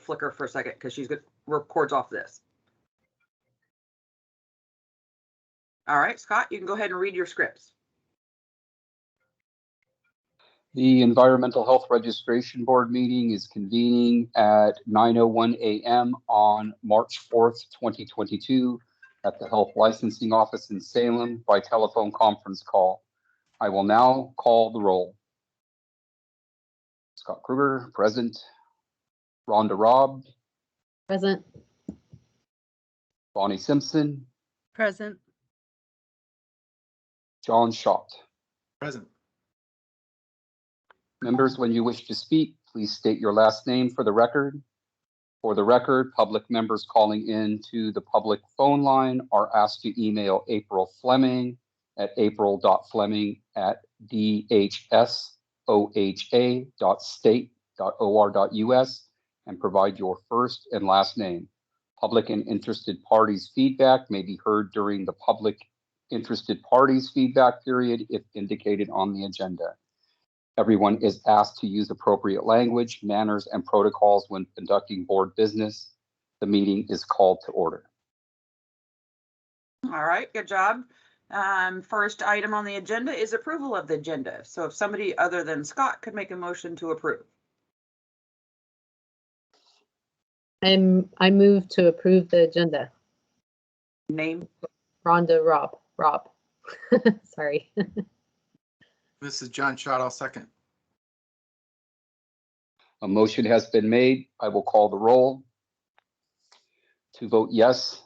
flicker for a second because she's good, records off this. All right, Scott, you can go ahead and read your scripts. The Environmental Health Registration Board meeting is convening at 9:01 a.m. on March 4th, 2022 at the Health Licensing Office in Salem by telephone conference call. I will now call the roll. Scott Kruger, present. Rhonda Robb. Present. Bonnie Simpson. Present. John Schott. Present. Members, when you wish to speak, please state your last name for the record. For the record, public members calling in to the public phone line are asked to email April Fleming at april.fleming@dhsoha.state.or.us and provide your first and last name. Public and interested parties' feedback may be heard during the public interested parties' feedback period if indicated on the agenda. Everyone is asked to use appropriate language, manners, and protocols when conducting board business. The meeting is called to order. All right, good job. First item on the agenda is approval of the agenda. So if somebody other than Scott could make a motion to approve. I move to approve the agenda. Name? Rhonda Robb. Sorry. This is John Schott. I'll second. A motion has been made. I will call the roll. To vote yes,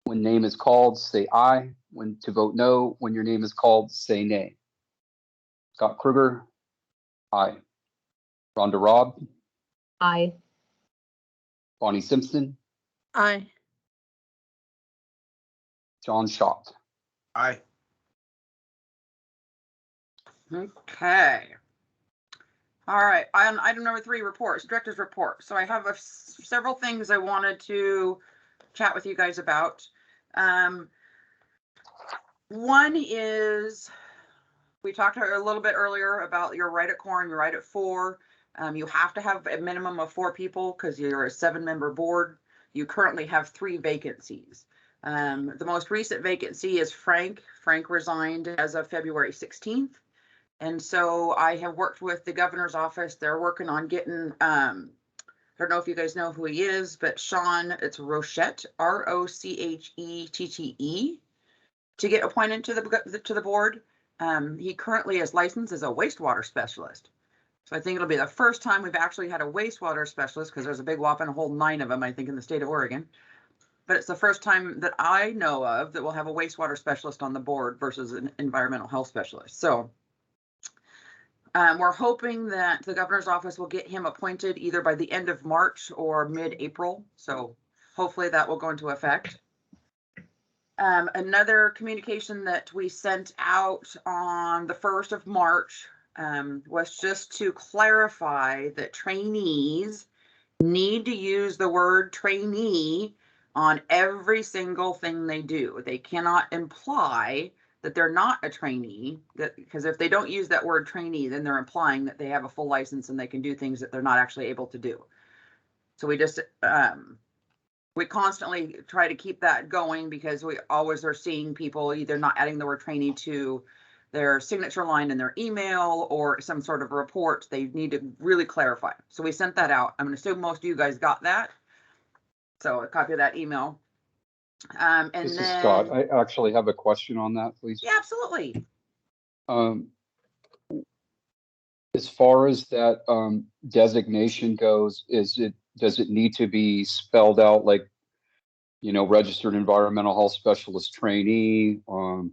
when name is called, say aye. When to vote no, when your name is called, say nay. Scott Kruger, aye. Rhonda Robb. Aye. Bonnie Simpson. Aye. John Schott. Aye. Okay. All right, on item number 3, reports, director's report. So I have several things I wanted to chat with you guys about. One is, we talked a little bit earlier about your right at quorum, your right at 4. You have to have a minimum of 4 people because you're a 7-member board. You currently have 3 vacancies. The most recent vacancy is Frank. Frank resigned as of February 16th. And so I have worked with the governor's office. They're working on getting, I don't know if you guys know who he is, but Sean, it's Rochette, Rochette, to get appointed to the board. He currently is licensed as a wastewater specialist. So I think it'll be the first time we've actually had a wastewater specialist, because there's a big whopping whole 9 of them, I think, in the state of Oregon. But it's the first time that I know of that we'll have a wastewater specialist on the board versus an environmental health specialist. So we're hoping that the governor's office will get him appointed either by the end of March or mid-April. So hopefully that will go into effect. Another communication that we sent out on the 1st of March was just to clarify that trainees need to use the word trainee on every single thing they do. They cannot imply that they're not a trainee, because if they don't use that word trainee, then they're implying that they have a full license and they can do things that they're not actually able to do. So we just, we constantly try to keep that going, because we always are seeing people either not adding the word trainee to their signature line in their email or some sort of report. They need to really clarify. So we sent that out. I'm going to assume most of you guys got that. So a copy of that email. And this then, is Scott. I actually have a question on that, please. Yeah, absolutely. As far as that designation goes, does it need to be spelled out like, you know, registered environmental health specialist trainee?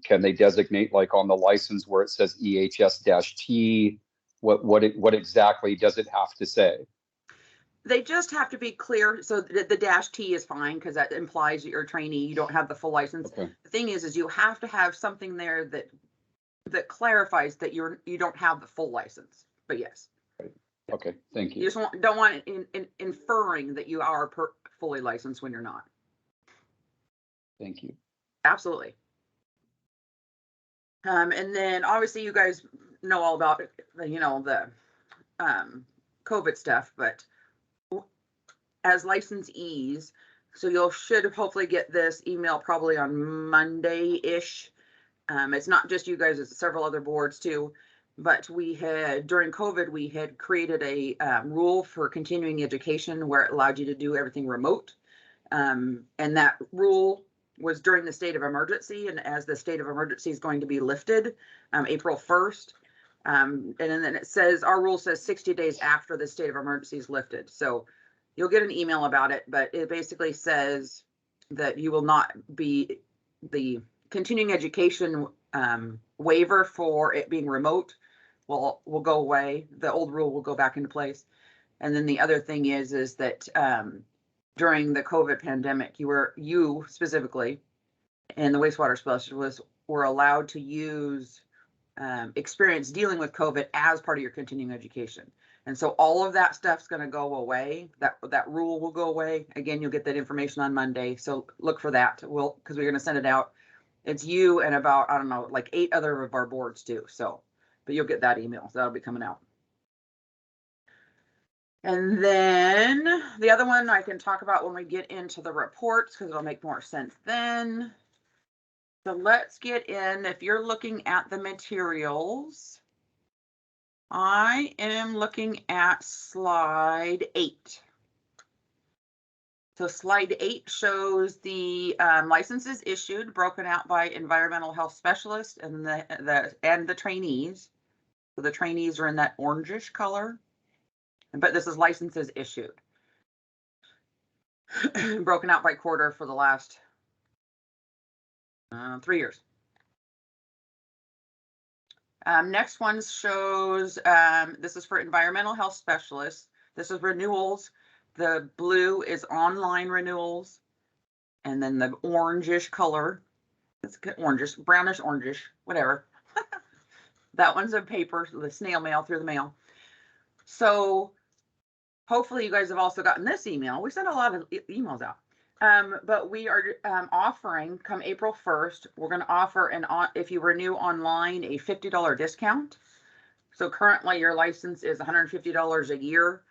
Can they designate like on the license where it says EHS-T? What exactly does it have to say? They just have to be clear. So the -T is fine, because that implies that you're a trainee. You don't have the full license. Okay. The thing is you have to have something there that clarifies that you don't have the full license. But yes. Okay, thank you. You just don't want it inferring that you are fully licensed when you're not. Thank you. Absolutely. And then obviously you guys know all about, you know, the COVID stuff, but as licensees. So you should hopefully get this email probably on Monday-ish. It's not just you guys, it's several other boards too. But we had, during COVID, we had created a rule for continuing education where it allowed you to do everything remote. And that rule was during the state of emergency. And as the state of emergency is going to be lifted, April 1st. And then it says, our rule says 60 days after the state of emergency is lifted. So you'll get an email about it, but it basically says that you will not be, the continuing education waiver for it being remote will go away. The old rule will go back into place. And then the other thing is that during the COVID pandemic, you specifically and the wastewater specialists were allowed to use experience dealing with COVID as part of your continuing education. And so all of that stuff's going to go away. That rule will go away. Again, you'll get that information on Monday. So look for that. Because we're going to send it out. It's you and about, I don't know, like 8 other of our boards too. So, but you'll get that email. So that'll be coming out. And then the other one I can talk about when we get into the reports, because it'll make more sense then. So let's get in. If you're looking at the materials, I am looking at slide 8. So slide 8 shows the licenses issued, broken out by environmental health specialist and the trainees. So the trainees are in that orangish color, but this is licenses issued, broken out by quarter for the last 3 years. Next one shows, this is for environmental health specialists. This is renewals. The blue is online renewals. And then the orangish color, it's orangish, brownish, orangish, whatever. That one's a paper, the snail mail through the mail. So hopefully you guys have also gotten this email. We sent a lot of emails out. But we are offering, come April 1st, we're going to offer, if you renew online, a $50 discount. So currently your license is $150 a year.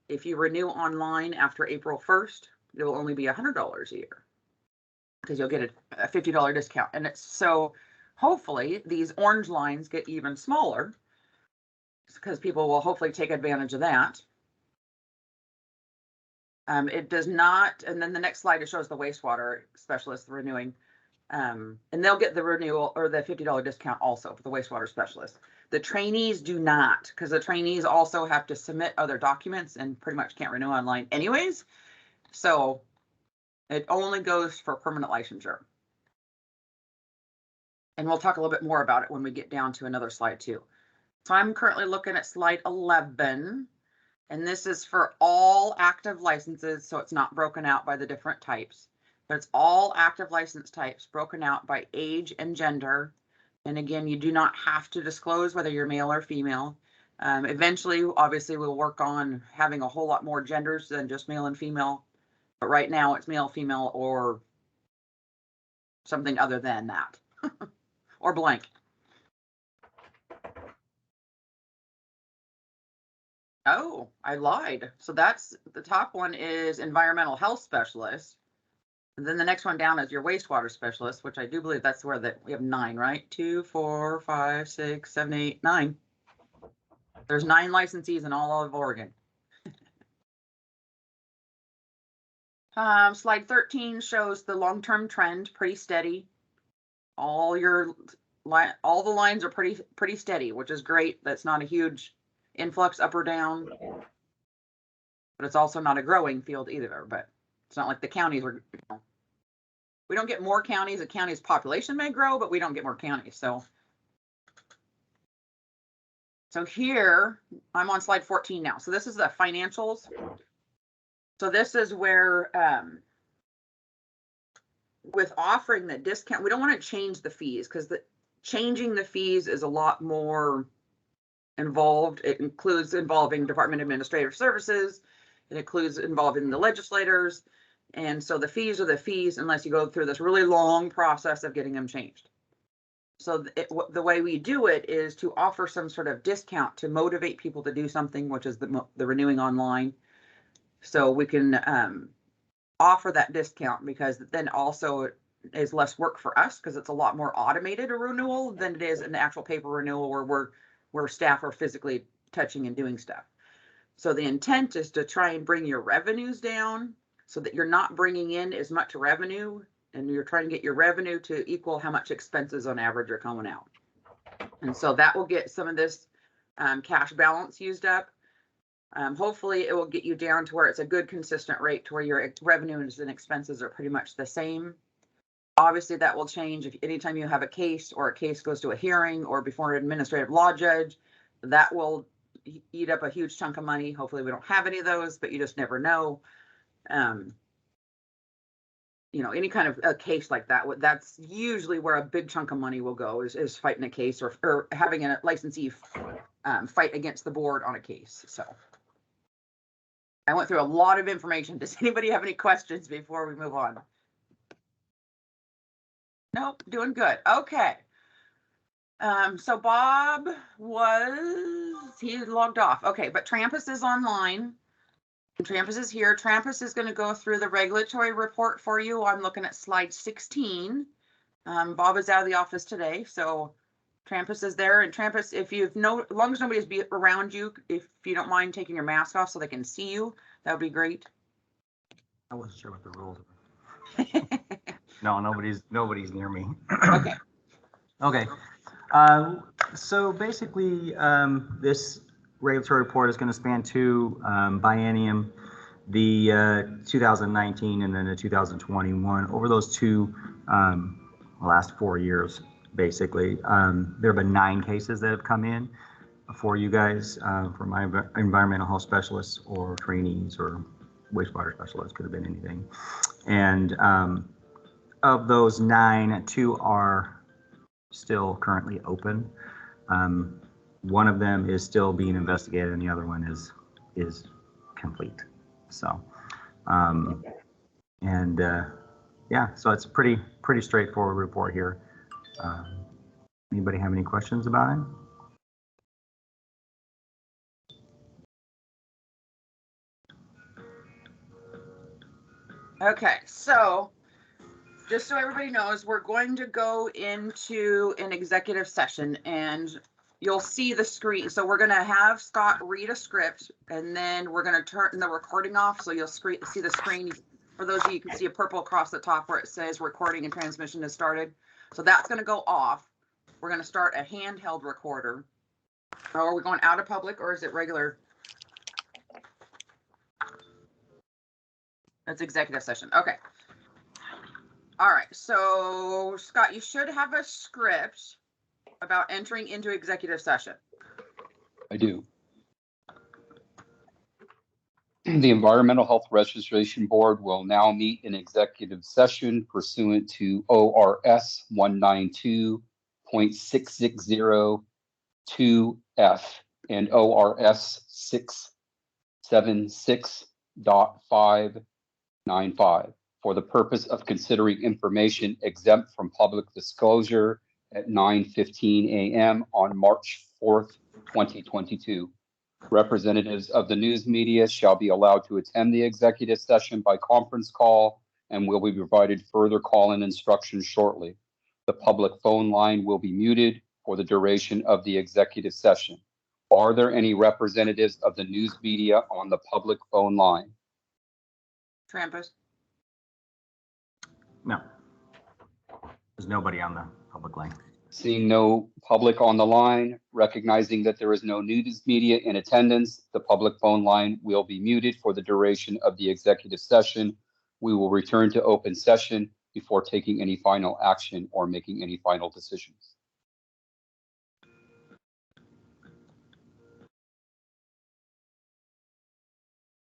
If you renew online after April 1st, it will only be $100 a year because you'll get a $50 discount. And it's so hopefully these orange lines get even smaller because people will hopefully take advantage of that. It does not, and then the next slide, it shows the wastewater specialist renewing, and they'll get the renewal or the $50 discount also for the wastewater specialist. The trainees do not, because the trainees also have to submit other documents and pretty much can't renew online anyways. So it only goes for permanent licensure. And we'll talk a little bit more about it when we get down to another slide too. So I'm currently looking at slide 11. And this is for all active licenses, so it's not broken out by the different types, but it's all active license types broken out by age and gender. And again, you do not have to disclose whether you're male or female. Eventually, obviously, we'll work on having a whole lot more genders than just male and female. But right now it's male, female, or something other than that, or blank. Oh, I lied. So that's the top one is environmental health specialist. And then the next one down is your wastewater specialist, which I do believe that's where we have 9, right? 2, 4, 5, 6, 7, 8, 9. There's 9 licensees in all of Oregon. Slide 13 shows the long-term trend, pretty steady. All the lines are pretty steady, which is great. That's not a huge influx up or down, but it's also not a growing field either. But it's not like the counties are, we don't get more counties. A county's population may grow, but we don't get more counties. So here I'm on slide 14 now. So this is the financials. So this is where with offering the discount, we don't want to change the fees because changing the fees is a lot more involved. It includes involving Department of Administrative Services. It includes involving the legislators. And so the fees are the fees unless you go through this really long process of getting them changed. So the way we do it is to offer some sort of discount to motivate people to do something, which is the renewing online. So we can offer that discount, because then also it is less work for us, because it's a lot more automated a renewal than it is an actual paper renewal where staff are physically touching and doing stuff. So the intent is to try and bring your revenues down so that you're not bringing in as much revenue, and you're trying to get your revenue to equal how much expenses on average are coming out. And so that will get some of this cash balance used up. Hopefully it will get you down to where it's a good consistent rate to where your revenues and expenses are pretty much the same. Obviously that will change if anytime you have a case, or a case goes to a hearing or before an administrative law judge, that will eat up a huge chunk of money. Hopefully we don't have any of those, but you just never know. You know, any kind of a case like that, that's usually where a big chunk of money will go, is fighting a case, or having a licensee fight against the board on a case. So I went through a lot of information. Does anybody have any questions before we move on? Nope, doing good. Okay. So Bob he logged off. Okay, but Trampus is online. Trampus is here. Trampus is going to go through the regulatory report for you. I'm looking at slide 16. Bob is out of the office today, so Trampus is there. And Trampus, if you've as long as nobody's around you, if you don't mind taking your mask off so they can see you, that would be great. I wasn't sure what the rules were. No, nobody's near me. Okay. Okay. So basically, this regulatory report is going to span two biennium, the 2019 and then the 2021. Over those two last 4 years, basically, there have been 9 cases that have come in for you guys, for my environmental health specialists or trainees or wastewater specialists, could have been anything. And of those 9, 2 are still currently open. One of them is still being investigated, and the other one is complete. So, yeah, so it's a pretty straightforward report here. Anybody have any questions about it? Okay, so just so everybody knows, we're going to go into an executive session, and you'll see the screen. So we're going to have Scott read a script, and then we're going to turn the recording off. So you'll see the screen. For those of you, you can see a purple across the top where it says recording and transmission has started. So that's going to go off. We're going to start a handheld recorder. Are we going out of public, or is it regular? That's executive session. Okay. All right. So Scott, you should have a script about entering into executive session. I do. The Environmental Health Registration Board will now meet in executive session pursuant to ORS 192.6602F and ORS 676.595 for the purpose of considering information exempt from public disclosure at 9:15 a.m. on March 4th, 2022. Representatives of the news media shall be allowed to attend the executive session by conference call and will be provided further call-in instructions shortly. The public phone line will be muted for the duration of the executive session. Are there any representatives of the news media on the public phone line? Trampus? No. There's nobody on the public line. Seeing no public on the line, recognizing that there is no news media in attendance, the public phone line will be muted for the duration of the executive session. We will return to open session before taking any final action or making any final decisions.